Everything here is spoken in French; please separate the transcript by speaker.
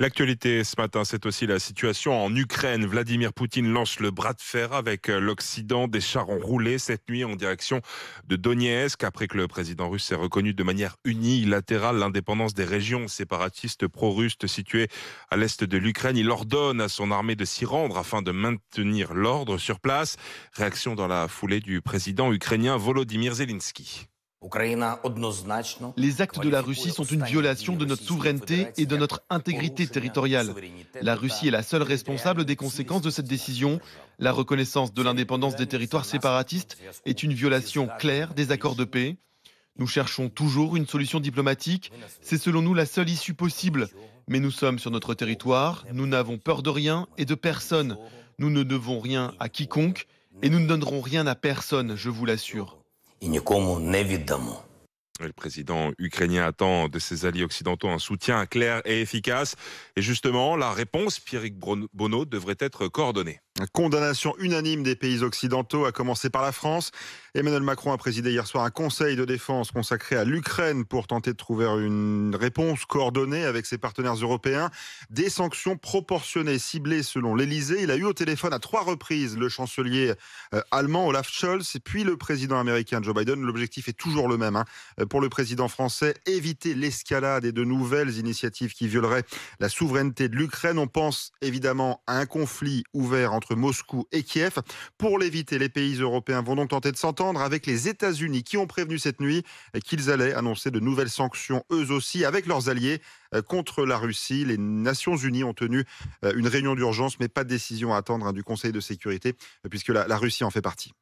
Speaker 1: L'actualité ce matin, c'est aussi la situation en Ukraine. Vladimir Poutine lance le bras de fer avec l'Occident. Des chars ont roulé cette nuit en direction de Donetsk après que le président russe ait reconnu de manière unilatérale l'indépendance des régions séparatistes pro-russes situées à l'est de l'Ukraine. Il ordonne à son armée de s'y rendre afin de maintenir l'ordre sur place. Réaction dans la foulée du président ukrainien Volodymyr Zelensky.
Speaker 2: Les actes de la Russie sont une violation de notre souveraineté et de notre intégrité territoriale. La Russie est la seule responsable des conséquences de cette décision. La reconnaissance de l'indépendance des territoires séparatistes est une violation claire des accords de paix. Nous cherchons toujours une solution diplomatique. C'est selon nous la seule issue possible. Mais nous sommes sur notre territoire, nous n'avons peur de rien et de personne. Nous ne devons rien à quiconque et nous ne donnerons rien à personne, je vous l'assure.
Speaker 1: Le président ukrainien attend de ses alliés occidentaux un soutien clair et efficace. Et justement, la réponse, Pierrick Bonneau, devrait être coordonnée.
Speaker 3: Condamnation unanime des pays occidentaux, à commencer par la France. Emmanuel Macron a présidé hier soir un conseil de défense consacré à l'Ukraine pour tenter de trouver une réponse coordonnée avec ses partenaires européens. Des sanctions proportionnées, ciblées selon l'Elysée. Il a eu au téléphone à 3 reprises le chancelier allemand Olaf Scholz et puis le président américain Joe Biden. L'objectif est toujours le même. Pour le président français, éviter l'escalade et de nouvelles initiatives qui violeraient la souveraineté de l'Ukraine. On pense évidemment à un conflit ouvert entre Moscou et Kiev. Pour l'éviter, les pays européens vont donc tenter de s'entendre avec les États-Unis qui ont prévenu cette nuit qu'ils allaient annoncer de nouvelles sanctions, eux aussi, avec leurs alliés contre la Russie. Les Nations Unies ont tenu une réunion d'urgence, mais pas de décision à attendre du Conseil de sécurité, puisque la Russie en fait partie.